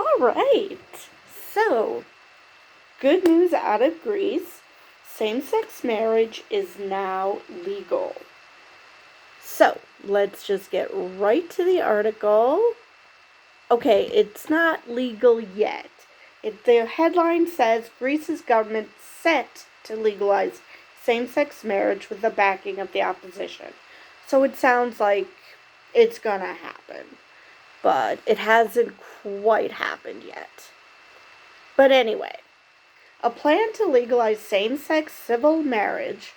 All right. So, good news out of Greece. Same-sex marriage is now legal. So, let's just get right to the article. Okay, it's not legal yet. The headline says Greece's government set to legalize same-sex marriage with the backing of the opposition. So it sounds like it's gonna happen, but it hasn't quite happened yet. But anyway, a plan to legalize same-sex civil marriage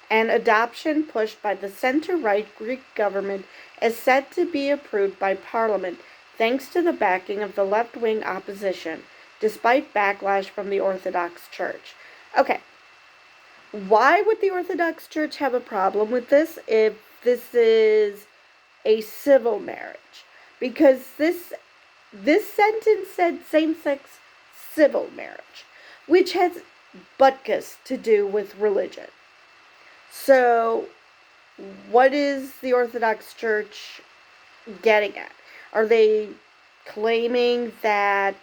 and adoption pushed by the center-right Greek government is set to be approved by Parliament thanks to the backing of the left-wing opposition, despite backlash from the Orthodox Church. Okay, why would the Orthodox Church have a problem with this if this is a civil marriage? Because this sentence said same-sex civil marriage, which has butkus to do with religion. So, what is the Orthodox Church getting at? Are they claiming that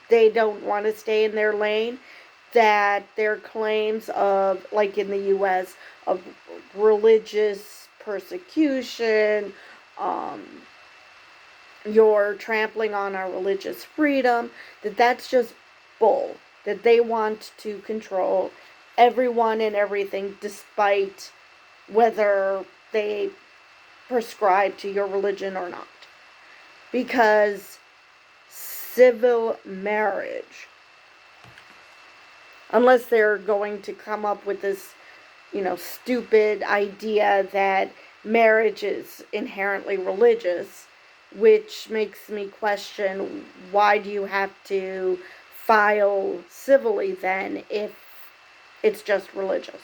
they don't want to stay in their lane? That their claims of, like in the U.S., of religious persecution, you're trampling on our religious freedom, that's just bull. That they want to control everyone and everything despite whether they prescribe to your religion or not. Because civil marriage, unless they're going to come up with this, stupid idea that marriage is inherently religious, which makes me question, why do you have to file civilly then if it's just religious?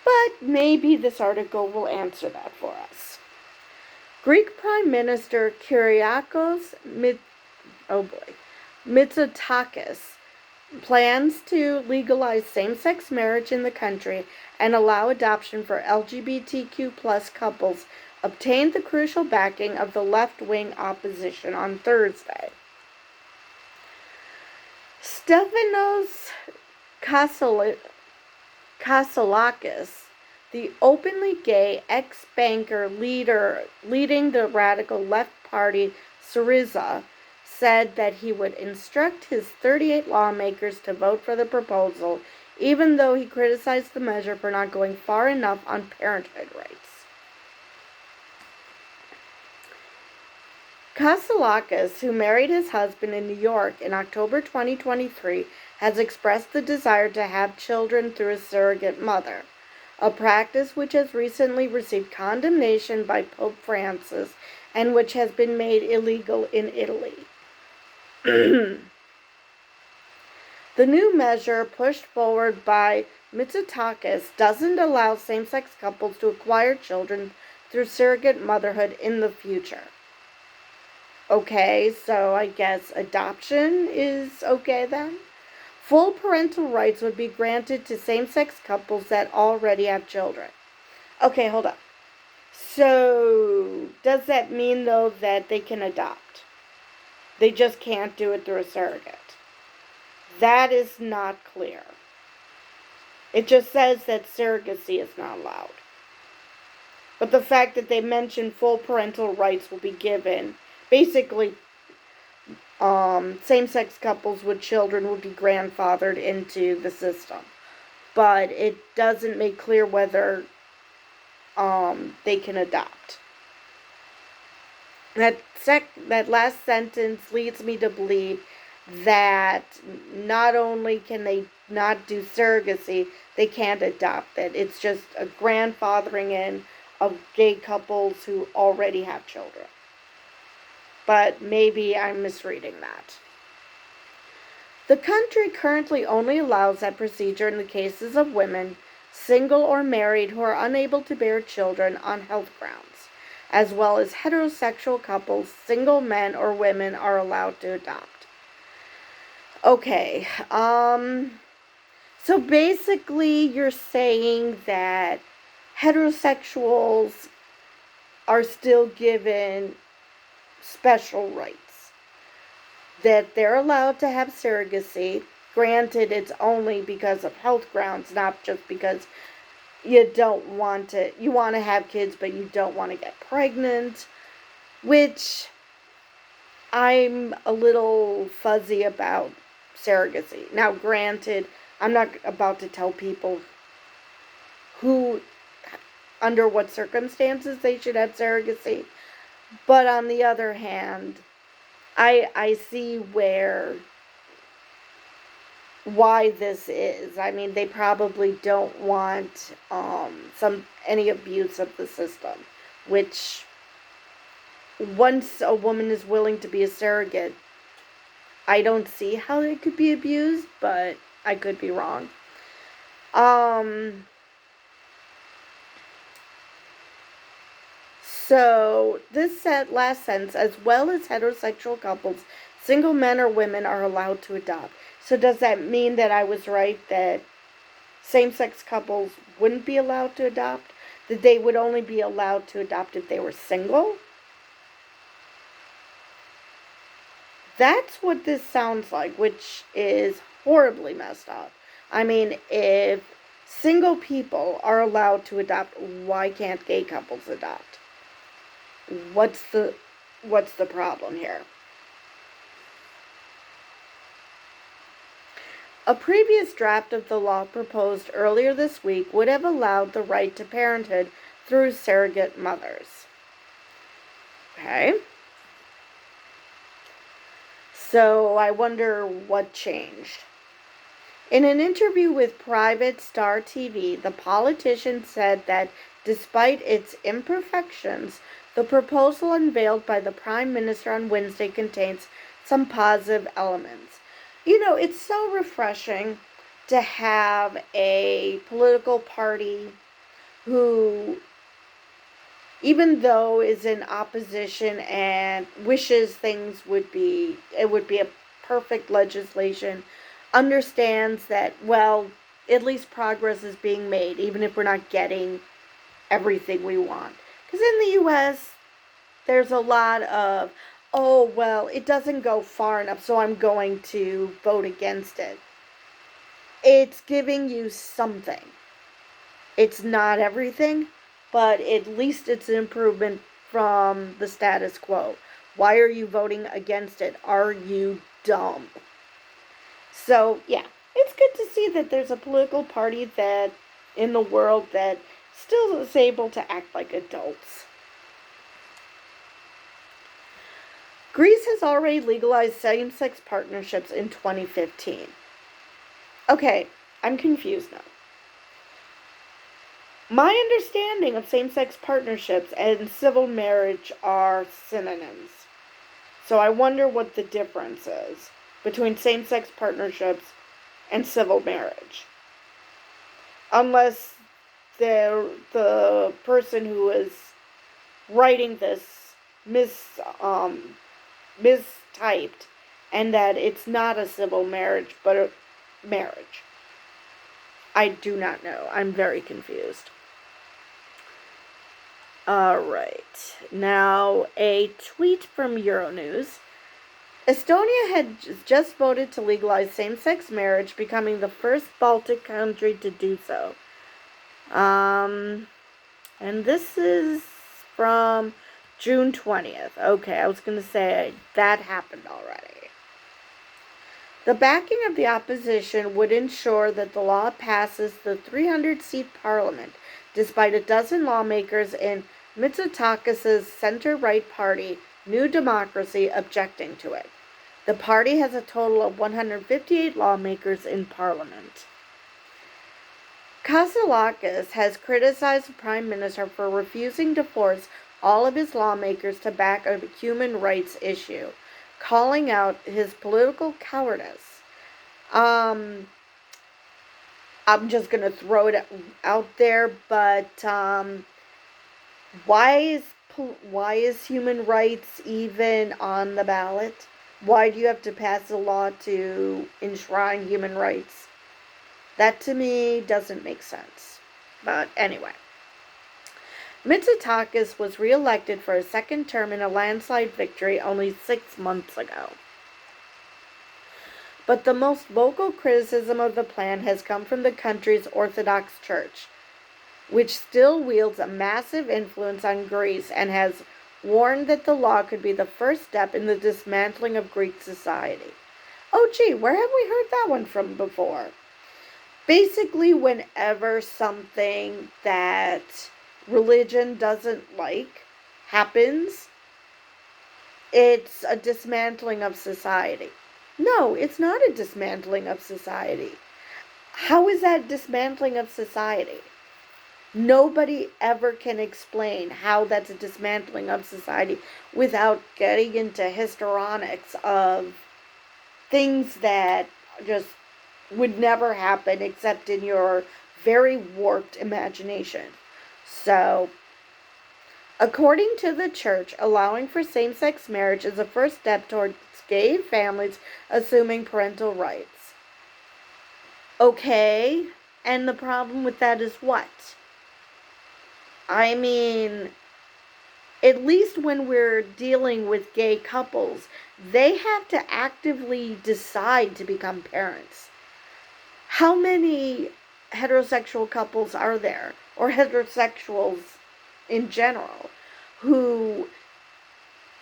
But maybe this article will answer that for us. Greek Prime Minister Kyriakos Mitsotakis plans to legalize same-sex marriage in the country and allow adoption for LGBTQ plus couples obtained the crucial backing of the left-wing opposition on Thursday. Stefanos Kasselakis, the openly gay ex-banker leading the radical left party Syriza, said that he would instruct his 38 lawmakers to vote for the proposal, even though he criticized the measure for not going far enough on parenthood rights. Kasselakis, who married his husband in New York in October 2023, has expressed the desire to have children through a surrogate mother, a practice which has recently received condemnation by Pope Francis and which has been made illegal in Italy. The new measure, pushed forward by Mitsotakis, doesn't allow same-sex couples to acquire children through surrogate motherhood in the future. Okay, so I guess adoption is okay then? Full parental rights would be granted to same-sex couples that already have children. Okay, hold up. So, does that mean, though, that they can adopt? They just can't do it through a surrogate. That is not clear. It just says that surrogacy is not allowed. But the fact that they mention full parental rights will be given, basically, same-sex couples with children would be grandfathered into the system. But it doesn't make clear whether they can adopt. That last sentence leads me to believe that not only can they not do surrogacy, they can't adopt. That it's just a grandfathering in of gay couples who already have children. But maybe I'm misreading that. The country currently only allows that procedure in the cases of women, single or married, who are unable to bear children on health grounds, as well as heterosexual couples, single men or women are allowed to adopt. Okay, so basically you're saying that heterosexuals are still given special rights. that they're allowed to have surrogacy. Granted, it's only because of health grounds, not just because you don't want to, you want to have kids, but you don't want to get pregnant, which I'm a little fuzzy about surrogacy. Now, granted, I'm not about to tell people who, under what circumstances they should have surrogacy, but on the other hand, I see why this is. I mean, they probably don't want any abuse of the system, which once a woman is willing to be a surrogate, I don't see how it could be abused, but I could be wrong. So this last sentence, as well as heterosexual couples, single men or women are allowed to adopt. So does that mean that I was right that same-sex couples wouldn't be allowed to adopt? That they would only be allowed to adopt if they were single? That's what this sounds like, which is horribly messed up. I mean, if single people are allowed to adopt, why can't gay couples adopt? What's the problem here? A previous draft of the law proposed earlier this week would have allowed the right to parenthood through surrogate mothers. Okay. So I wonder what changed. In an interview with Private Star TV, the politician said that despite its imperfections, the proposal unveiled by the Prime Minister on Wednesday contains some positive elements. You know, it's so refreshing to have a political party who, even though is in opposition and wishes things would be a perfect legislation, understands that, well, at least progress is being made, even if we're not getting everything we want. Because in the U.S., there's a lot of, oh, well, it doesn't go far enough, so I'm going to vote against it. It's giving you something. It's not everything, but at least it's an improvement from the status quo. Why are you voting against it? Are you dumb? So, yeah, it's good to see that there's a political party that in the world that still is able to act like adults. Greece has already legalized same-sex partnerships in 2015. Okay, I'm confused now. My understanding of same-sex partnerships and civil marriage are synonyms. So I wonder what the difference is between same-sex partnerships and civil marriage. Unless the person who is writing this mistyped, and that it's not a civil marriage, but a marriage. I do not know. I'm very confused. Alright, now a tweet from Euronews. Estonia had just voted to legalize same-sex marriage, becoming the first Baltic country to do so. And this is from June 20th. Okay, I was going to say that happened already. The backing of the opposition would ensure that the law passes the 300-seat parliament, despite a dozen lawmakers in Mitsotakis' center-right party, New Democracy, objecting to it. The party has a total of 158 lawmakers in parliament. Kazalakis has criticized the prime minister for refusing to force all of his lawmakers to back a human rights issue, calling out his political cowardice. I'm just going to throw it out there, but why is human rights even on the ballot? Why do you have to pass a law to enshrine human rights? That to me doesn't make sense. But anyway. Mitsotakis was reelected for a second term in a landslide victory only 6 months ago. But the most vocal criticism of the plan has come from the country's Orthodox Church, which still wields a massive influence on Greece and has warned that the law could be the first step in the dismantling of Greek society. Oh gee, where have we heard that one from before? Basically, whenever something that religion doesn't like happens, it's a dismantling of society. No, it's not a dismantling of society. How is that dismantling of society? Nobody ever can explain how that's a dismantling of society without getting into histrionics of things that just would never happen except in your very warped imagination. So, according to the church, allowing for same-sex marriage is a first step towards gay families assuming parental rights. Okay, and the problem with that is what? I mean, at least when we're dealing with gay couples, they have to actively decide to become parents. How many heterosexual couples are there, or heterosexuals in general, who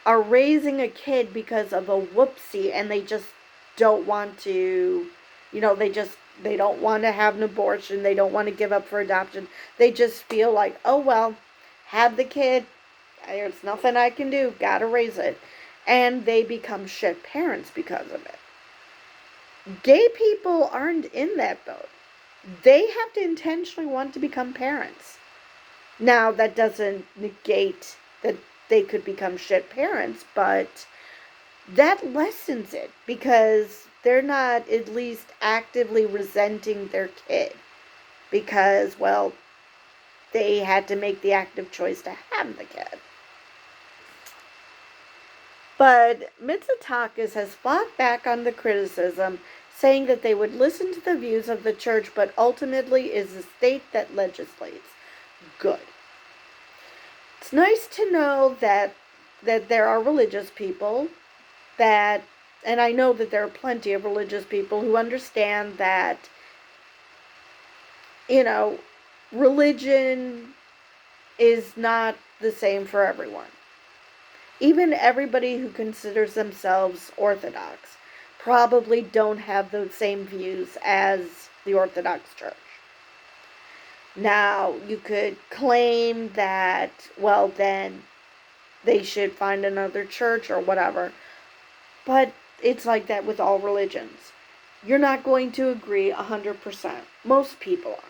are raising a kid because of a whoopsie and they just don't want to, they don't want to have an abortion, they don't want to give up for adoption, they just feel like, oh well, have the kid, there's nothing I can do, gotta raise it, and they become shit parents because of it. Gay people aren't in that boat. They have to intentionally want to become parents. Now, that doesn't negate that they could become shit parents, but that lessens it because they're not at least actively resenting their kid because, well, they had to make the active choice to have the kid. But Mitsotakis has fought back on the criticism, saying that they would listen to the views of the church, but ultimately is the state that legislates. Good. It's nice to know that there are religious people and I know that there are plenty of religious people who understand that, religion is not the same for everyone. Even everybody who considers themselves Orthodox probably don't have those same views as the Orthodox Church. Now, you could claim that, well, then they should find another church or whatever, but it's like that with all religions. You're not going to agree 100%. Most people aren't.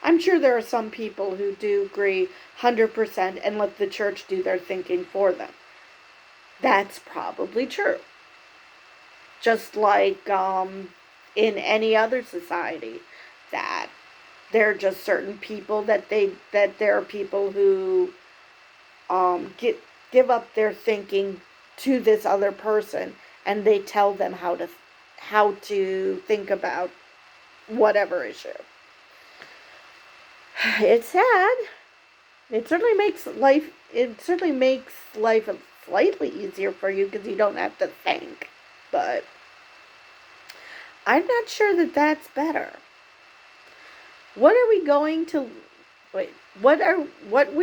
I'm sure there are some people who do agree 100% and let the church do their thinking for them. That's probably true. Just like in any other society, that there are just certain people that there are people who give up their thinking to this other person, and they tell them how to think about whatever issue. It's sad. It certainly makes life slightly easier for you because you don't have to think. But I'm not sure that that's better. What we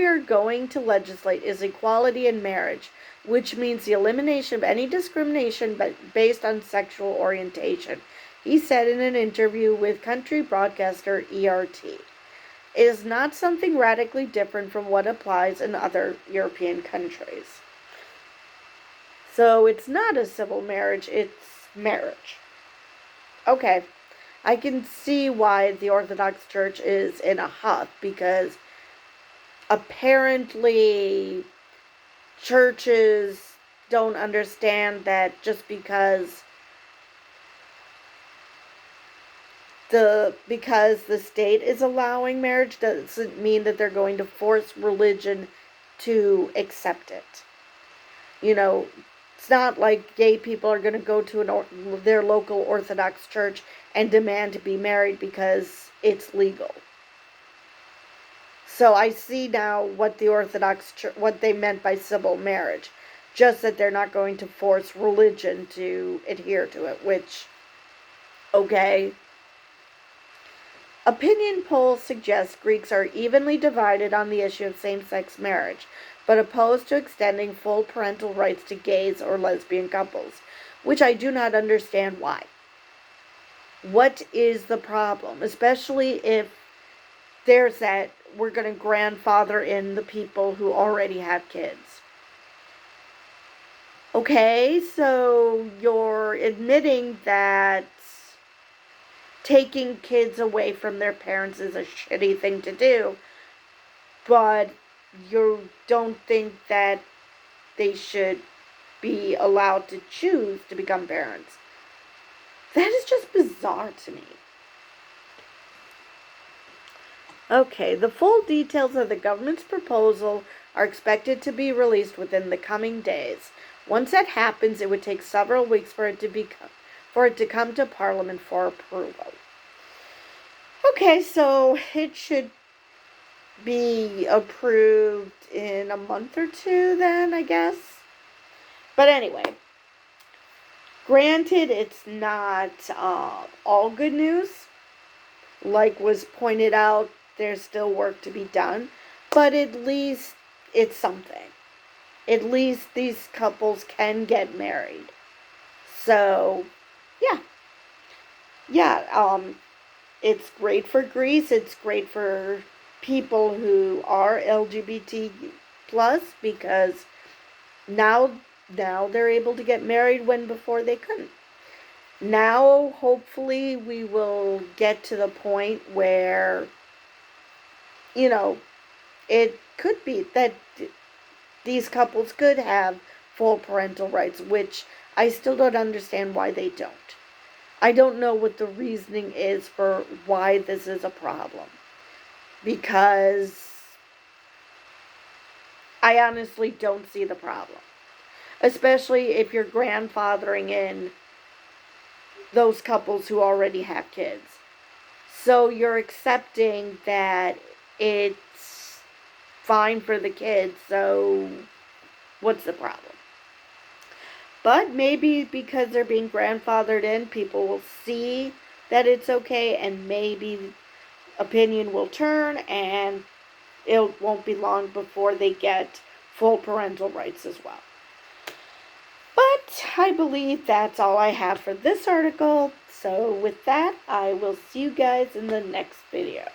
are going to legislate is equality in marriage, which means the elimination of any discrimination based on sexual orientation, he said in an interview with country broadcaster ERT. It is not something radically different from what applies in other European countries. So it's not a civil marriage, it's marriage. Okay, I can see why the Orthodox Church is in a huff, because apparently churches don't understand that just because the state is allowing marriage doesn't mean that they're going to force religion to accept it. It's not like gay people are going to go to their local Orthodox church and demand to be married because it's legal. So I see now what the Orthodox Church, what they meant by civil marriage. Just that they're not going to force religion to adhere to it, which Okay? Opinion polls suggest Greeks are evenly divided on the issue of same-sex marriage, but opposed to extending full parental rights to gays or lesbian couples, which I do not understand why. What is the problem? Especially if there's that we're going to grandfather in the people who already have kids. Okay, so you're admitting that taking kids away from their parents is a shitty thing to do, but you don't think that they should be allowed to choose to become parents. That is just bizarre to me. Okay, the full details of the government's proposal are expected to be released within the coming days. Once that happens, it would take several weeks for it to come to Parliament for approval. Okay, so it should be approved in a month or two then, I guess. But anyway, granted, it's not all good news. Like was pointed out, there's still work to be done, but at least it's something. At least these couples can get married. So, yeah. Yeah, it's great for Greece. It's great for people who are LGBT plus because now they're able to get married when before they couldn't. Now, hopefully, we will get to the point where, it could be that these couples could have full parental rights, which I still don't understand why they don't. I don't know what the reasoning is for why this is a problem. Because I honestly don't see the problem. Especially if you're grandfathering in those couples who already have kids. So you're accepting that it's fine for the kids, so what's the problem? But maybe because they're being grandfathered in, people will see that it's okay, and maybe opinion will turn, and it won't be long before they get full parental rights as well. But I believe that's all I have for this article. So with that, I will see you guys in the next video.